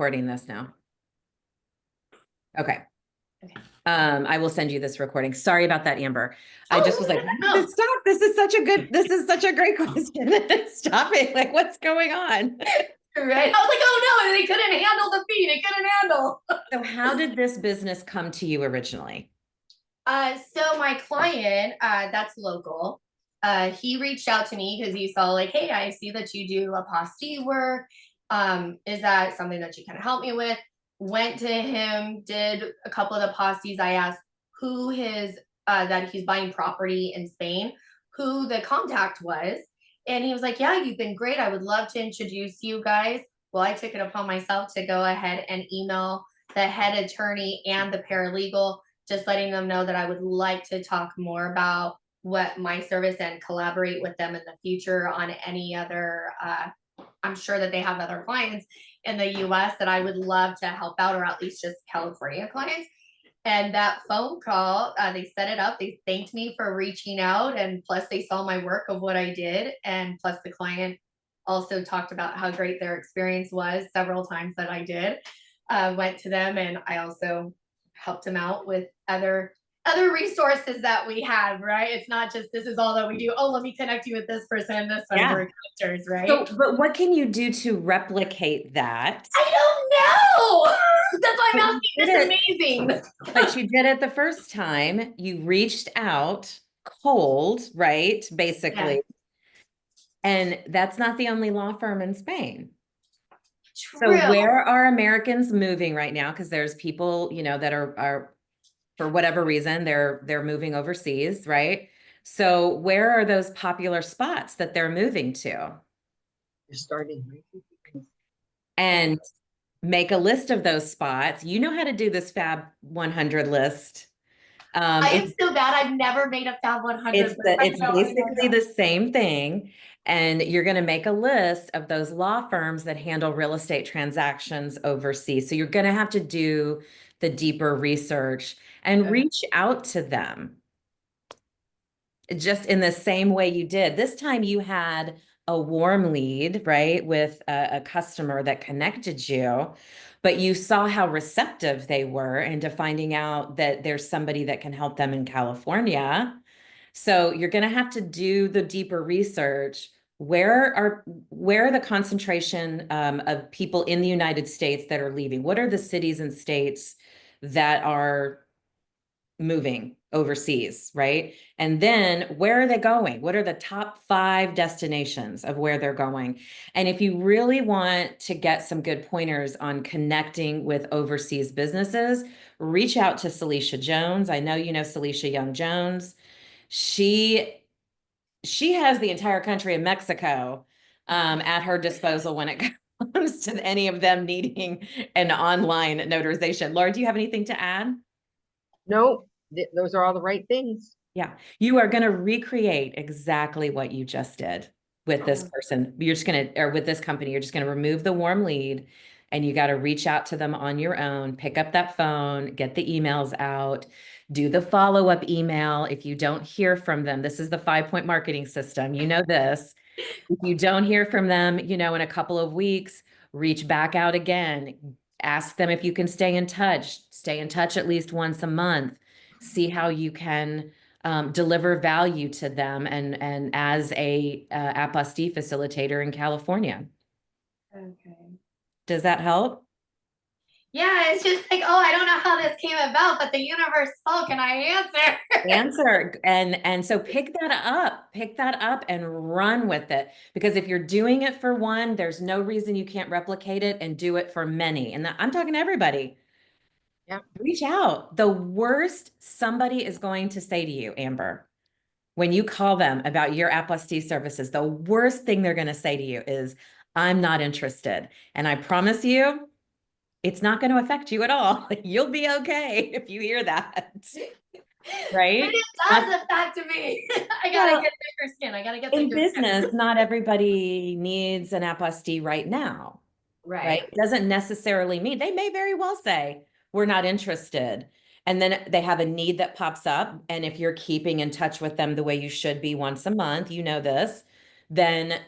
recording this now. Okay. Okay. I will send you this recording. Sorry about that, Amber. I just was like, no. stop. This is such a great question. Stop it. Like, what's going on? Right. I was like, oh no, they couldn't handle the fee. They couldn't handle. So how did this business come to you originally? So my client, that's local, he reached out to me because he saw like, hey, I see that you do apostille work. Is that something that you can help me with? Went to him, did a couple of the apostilles. I asked who his that he's buying property in Spain, who the contact was, and he was like, yeah, you've been great. I would love to introduce you guys. Well, I took it upon myself to go ahead and email the head attorney and the paralegal, just letting them know that I would like to talk more about what my service and collaborate with them in the future on any other. I'm sure that they have other clients in the US that I would love to help out, or at least just California clients. And that phone call, they set it up. They thanked me for reaching out. And plus, they saw my work of what I did. And plus, the client also talked about how great their experience was several times that I did. Went to them, and I also helped them out with other resources that we have, right? It's not just this is all that we do. Oh, let me connect you with this person, this one, Yeah. we're connectors, right? So, but what can you do to replicate that? I don't know. That's why I'm But asking you this did it. amazing. But you did it the first time. You reached out cold, right? Yeah, Basically. And that's not the only law firm in Spain. So true. where are Americans moving right now? Because there's people, that are for whatever reason, they're moving overseas, right? So where are those popular spots that they're moving to? You're starting. And make a list of those spots. You know how to do this Fab 100 list. I am It's so bad. I've never made a Fab 100. it's basically the same thing. And you're going to make a list of those law firms that handle real estate transactions overseas. So you're going to have to do the deeper research and reach out to them just in the same way you did. This time you had a warm lead, right, with a customer that connected you, but you saw how receptive they were into finding out that there's somebody that can help them in California. So you're going to have to do the deeper research. Where are the concentration of people in the United States that are leaving? What are the cities and states that are moving overseas, right? And then where are they going? What are the top 5 destinations of where they're going? And if you really want to get some good pointers on connecting with overseas businesses, reach out to Celicia Jones. I know you know Celicia Young Jones. She has the entire country of Mexico at her disposal when it comes to any of them needing an online notarization. Laura, do you have anything to add? No, those are all the right things. Yeah, you are going to recreate exactly what you just did with this person. You're just going to, or with this company, you're just going to remove the warm lead and you got to reach out to them on your own, pick up that phone, get the emails out, do the follow-up email. If you don't hear from them, this is the 5-point marketing system. You know this. If you don't hear from them, in a couple of weeks, reach back out again. Ask them if you can stay in touch. Stay in touch at least once a month. See how you can deliver value to them and as a apostille facilitator in California. Okay. Does that help? Yeah, it's just like, oh, I don't know how this came about, but the universe spoke and I answered. And so pick that up and run with it, because if you're doing it for one, there's no reason you can't replicate it and do it for many. And I'm talking to everybody. Yeah. Reach out. The worst somebody is going to say to you, Amber, when you call them about your apostille services, the worst thing they're going to say to you is, I'm not interested. And I promise you, it's not going to affect you at all. You'll be okay if you hear that. Right? But it does affect me. I gotta get thicker skin. I gotta get In thicker business, skin. not everybody needs an apostille right now. Right? It doesn't necessarily mean, they may very well say, we're not interested. And then they have a need that pops up. And if you're keeping in touch with them the way you should be once a month, you know this, then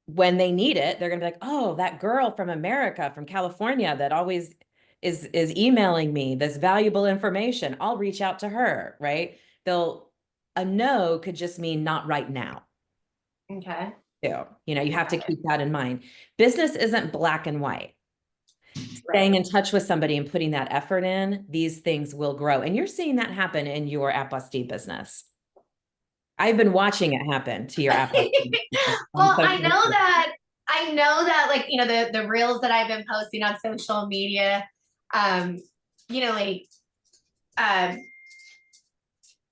when they need it, they're gonna be like, oh, that girl from America, from California that always is emailing me this valuable information. I'll reach out to her, right? A no could just mean not right now. Okay. Too. You have to Got it. keep that in mind. Business isn't black and white. Right. Staying in touch with somebody and putting that effort in, these things will grow. And you're seeing that happen in your Apostille business. I've been watching it happen to your Apostille business. I'm Well, so I know that like, the reels that I've been posting on social media, um, like um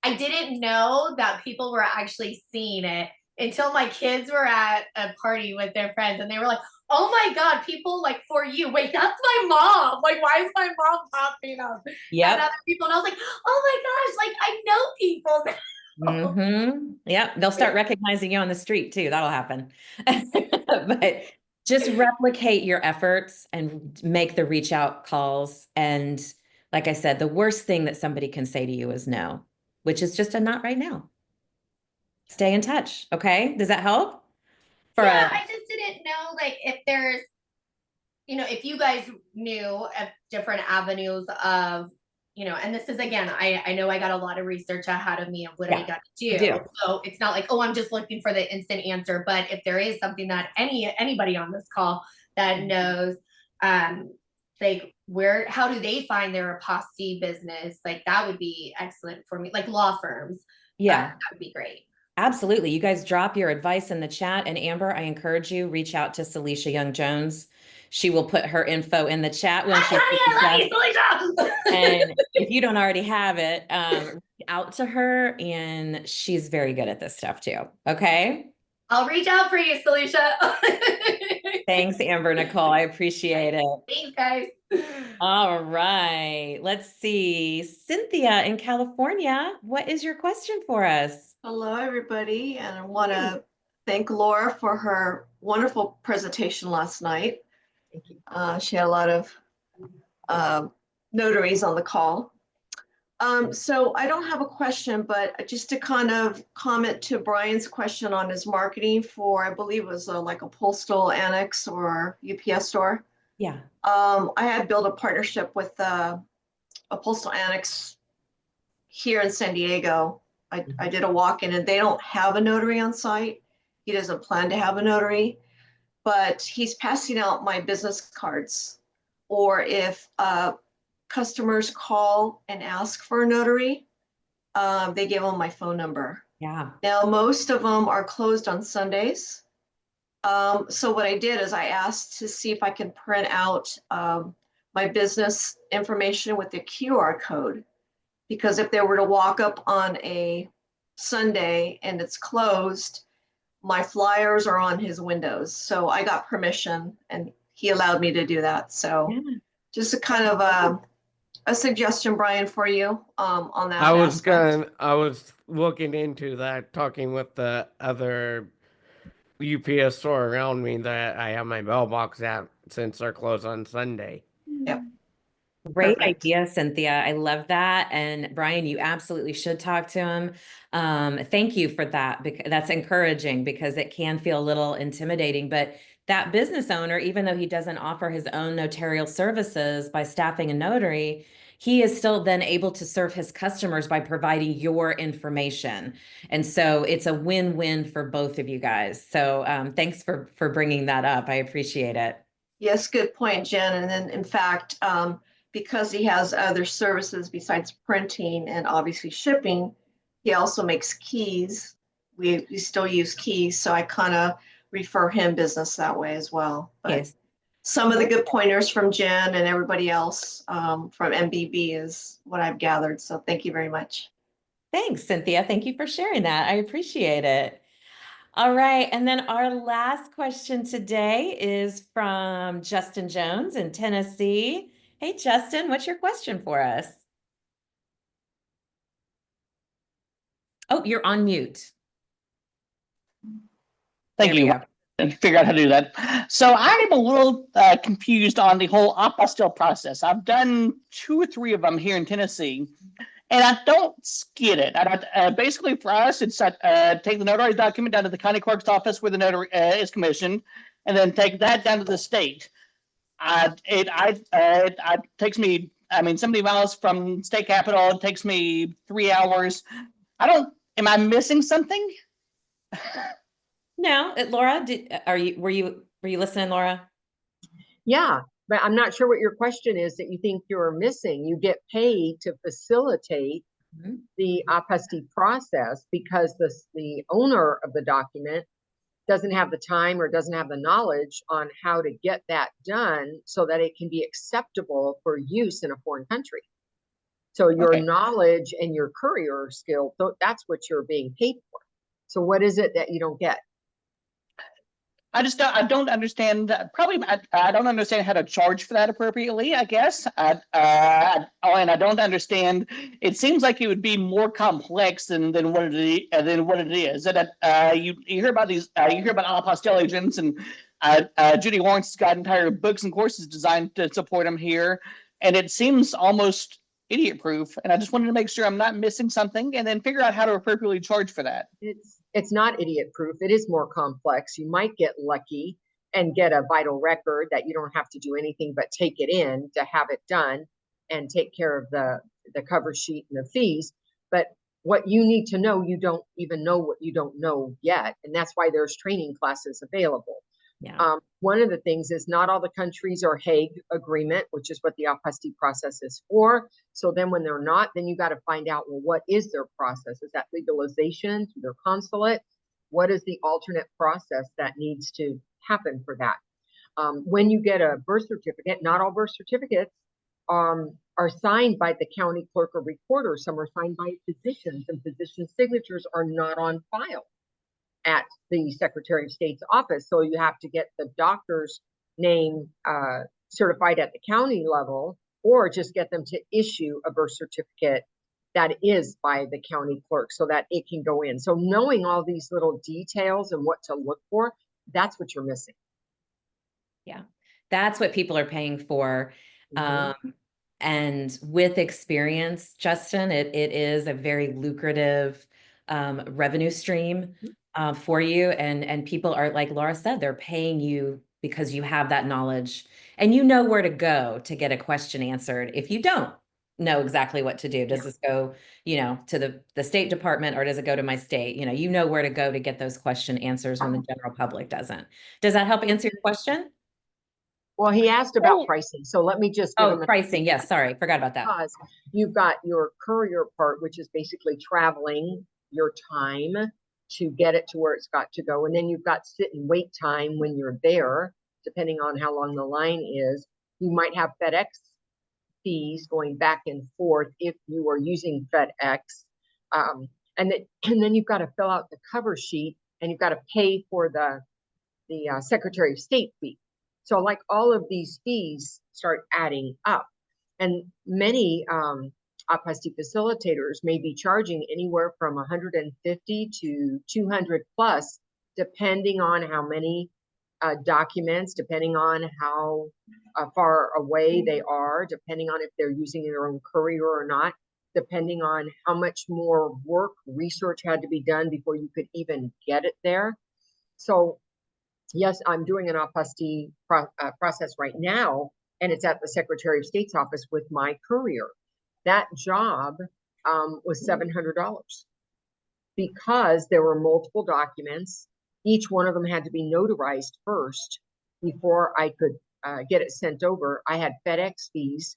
I didn't know that people were actually seeing it until my kids were at a party with their friends and they were like, oh my God, people like for you. Wait, that's my mom. Like, why is my mom popping up? And Yep. other people, and I was like, oh my gosh, like I know people now. Yep. They'll start recognizing you on the street too. That'll happen. But just replicate your efforts and make the reach out calls. And like I said, the worst thing that somebody can say to you is no, which is just a not right now. Stay in touch. Okay. Does that help? Yeah, I just didn't know like if there's, if you guys knew of different avenues of, and this is again, I know I got a lot of research ahead of me of what I Yeah, got to you do. do. So it's not like, oh, I'm just looking for the instant answer. But if there is something that anybody on this call that knows, like how do they find their apostille business? Like that would be excellent for me, like law firms. Yeah. That would be great. Absolutely. You guys drop your advice in the chat. And Amber, I encourage you, reach out to Celicia Young Jones. She will put her info in the chat when she I love you, Celicia. And if you don't already have it, reach out to her, and she's very good at this stuff too. Okay. I'll reach out for you, Celicia. Thanks, Amber Nicole. I appreciate it. Thanks, guys. All right. Let's see. Cynthia in California, what is your question for us? Hello, everybody, and I want to thank Laura for her wonderful presentation last night. Thank you. She had a lot of notaries on the call. So I don't have a question, but just to kind of comment to Brian's question on his marketing for, I believe it was like a postal annex or UPS store. Yeah. I had built a partnership with a postal annex here in San Diego. I did a walk-in and they don't have a notary on site. He doesn't plan to have a notary, but he's passing out my business cards. Or if customers call and ask for a notary, they give them my phone number. Yeah. Now, most of them are closed on Sundays. So what I did is I asked to see if I can print out my business information with the QR code. Because if they were to walk up on a Sunday and it's closed, my flyers are on his windows. So I got permission and he allowed me to do that. So Yeah. just a kind of a suggestion, Brian, for you on that. I was looking into that, talking with the other UPS store around me that I have my mailbox at since they're closed on Sunday. Yep. Great Perfect. idea, Cynthia. I love that. And Brian, you absolutely should talk to him. Thank you for that, because that's encouraging, because it can feel a little intimidating. But that business owner, even though he doesn't offer his own notarial services by staffing a notary, he is still then able to serve his customers by providing your information. And so it's a win-win for both of you guys. So thanks for bringing that up. I appreciate it. Yes, good point, Jen. And then in fact, because he has other services besides printing and obviously shipping, he also makes keys. We still use keys, so I kind of refer him business that way as well. But Yes. some of the good pointers from Jen and everybody else from MBB is what I've gathered. So thank you very much. Thanks, Cynthia. Thank you for sharing that. I appreciate it. All right. And then our last question today is from Justin Jones in Tennessee. Hey, Justin, what's your question for us? Oh, you're on mute. Thank There we you. go. And figure out how to do that. So I'm a little confused on the whole apostille process. I've done 2 or 3 of them here in Tennessee, and I don't get it. Basically, for us, it's take the notarized document down to the county clerk's office where the notary is commissioned, and then take that down to the state. It takes me, I mean, 70 miles from state capital. It takes me 3 hours. Am I missing something? No, Laura, were you listening, Laura? Yeah, but I'm not sure what your question is that you think you're missing. You get paid to facilitate Mhm. the apostille process because the owner of the document doesn't have the time or doesn't have the knowledge on how to get that done so that it can be acceptable for use in a foreign country. So your Okay. knowledge and your courier skill, that's what you're being paid for. So what is it that you don't get? I don't understand. Probably, I don't understand how to charge for that appropriately, I guess. And I don't understand. It seems like it would be more complex than what it is. That you hear about these, you hear about apostille agents, and Judy Lawrence has got entire books and courses designed to support them here, and it seems almost idiot proof. And I just wanted to make sure I'm not missing something, and then figure out how to appropriately charge for that. It's not idiot proof. It is more complex. You might get lucky and get a vital record that you don't have to do anything but take it in to have it done and take care of the cover sheet and the fees. But what you need to know, you don't even know what you don't know yet. And that's why there's training classes available. Yeah. One of the things is not all the countries are Hague Agreement, which is what the apostille process is for. So then when they're not, then you got to find out, well, what is their process? Is that legalization through their consulate? What is the alternate process that needs to happen for that? When you get a birth certificate, not all birth certificates are signed by the county clerk or recorder. Some are signed by physicians, and physician signatures are not on file at the Secretary of State's office. So you have to get the doctor's name certified at the county level, or just get them to issue a birth certificate that is by the county clerk so that it can go in. So knowing all these little details and what to look for, that's what you're missing. Yeah. That's what people are paying for. And with experience, Justin, it is a very lucrative revenue stream for you. And people are, like Laura said, they're paying you because you have that knowledge and you know where to go to get a question answered. If you don't know exactly what to do, does this go, to the State Department, or does it go to my state? You know where to go to get those question answers when the general public doesn't. Does that help answer your question? Well, he asked about pricing, so let me just give him a pricing. Yes, sorry, forgot about that. Because you've got your courier part, which is basically traveling your time to get it to where it's got to go. And then you've got sit and wait time when you're there, depending on how long the line is. You might have FedEx fees going back and forth if you are using FedEx. And then you've got to fill out the cover sheet, and you've got to pay for the Secretary of State fee. So like all of these fees start adding up, and many apostille facilitators may be charging anywhere from 150 to 200 plus, depending on how many documents, depending on how far away they are, depending on if they're using their own courier or not, depending on how much more work, research had to be done before you could even get it there. So yes, I'm doing an apostille process right now, and it's at the Secretary of State's office with my courier. That job was $700 because there were multiple documents. Each one of them had to be notarized first before I could get it sent over. I had FedEx fees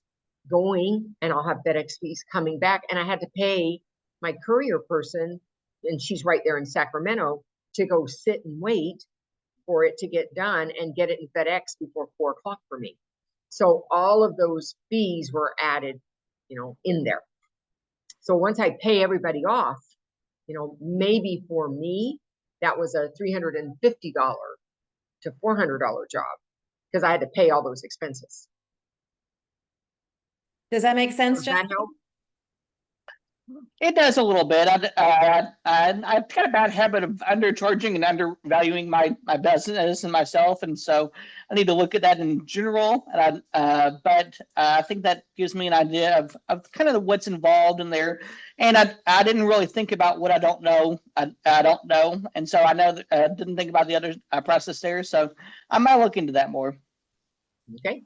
going, and I'll have FedEx fees coming back, and I had to pay my courier person, and she's right there in Sacramento, to go sit and wait for it to get done and get it in FedEx before 4 o'clock for me. So all of those fees were added, in there. So once I pay everybody off, maybe for me, that was a $350 to $400 job because I had to pay all those expenses. Does that make sense, Does that Justin? help? It does a little bit. I've got a bad habit of undercharging and undervaluing my business and myself, and so I need to look at that in general. And but I think that gives me an idea of kind of what's involved in there. And I didn't really think about what I don't know. I don't know, and so I know that I didn't think about the other process there. So I might look into that more. Okay,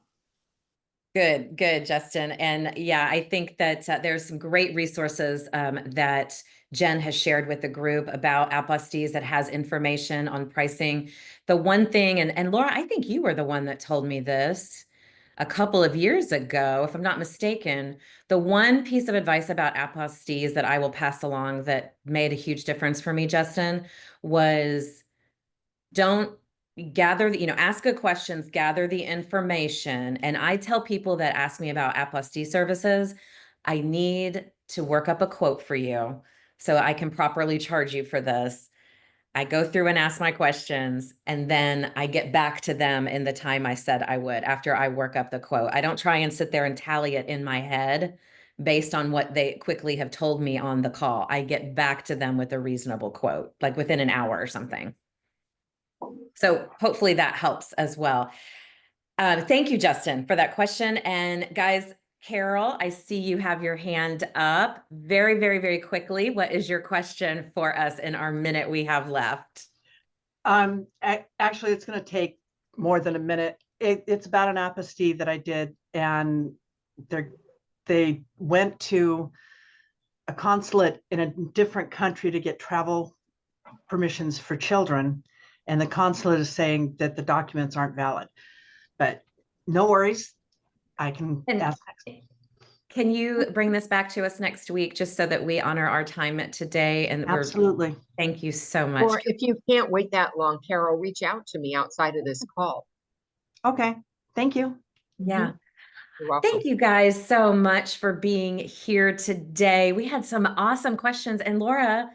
Good, Justin. And yeah, I think that there's some great resources that Jen has shared with the group about apostees that has information on pricing. The one thing, and Laura, I think you were the one that told me this a couple of years ago, if I'm not mistaken. The one piece of advice about apostees that I will pass along that made a huge difference for me, Justin, was don't gather the, ask good questions, gather the information. And I tell people that ask me about apostille services, I need to work up a quote for you so I can properly charge you for this. I go through and ask my questions, and then I get back to them in the time I said I would after I work up the quote. I don't try and sit there and tally it in my head based on what they quickly have told me on the call. I get back to them with a reasonable quote, like within an hour or something. So hopefully that helps as well. Thank you, Justin, for that question. And guys, Carol, I see you have your hand up very, very, very quickly. What is your question for us in our minute we have left? Actually, it's going to take more than a minute. It's about an apostille that I did, and they went to a consulate in a different country to get travel permissions for children, and the consulate is saying that the documents aren't valid. But no worries, I can ask next. Can you bring this back to us next week just so that we honor our time today? And Absolutely. Thank you so much. or if you can't wait that long, Carol, reach out to me outside of this call. Okay, thank you. Yeah. You're welcome. Thank you guys so much for being here today. We had some awesome questions, and Laura,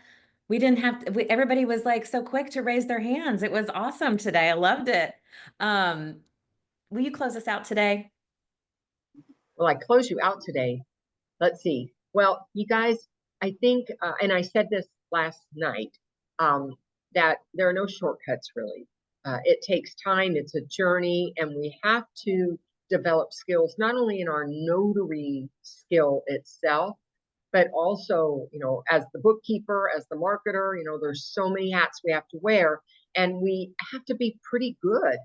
we didn't have to, everybody was like so quick to raise their hands. It was awesome today. I loved it. Will you close us out today? Well, I close you out today. Let's see. Well, you guys, I think, and I said this last night, that there are no shortcuts really. It takes time, it's a journey, and we have to develop skills, not only in our notary skill itself, but also, as the bookkeeper, as the marketer, there's so many hats we have to wear, and we have to be pretty good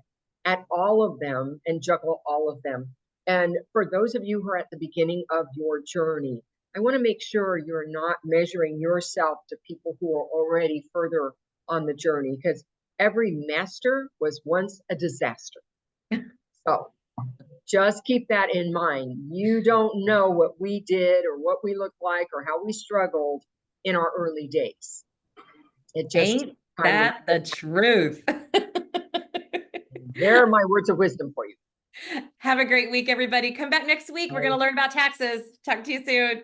at all of them and juggle all of them. And for those of you who are at the beginning of your journey, I want to make sure you're not measuring yourself to people who are already further on the journey, because every master was once a disaster. So just keep that in mind. You don't know what we did or what we looked like or how we struggled in our early days. It just Ain't that the truth? There are my words of wisdom for you. Have a great week, everybody. Come back next week. We're going to learn about taxes. Talk to you soon.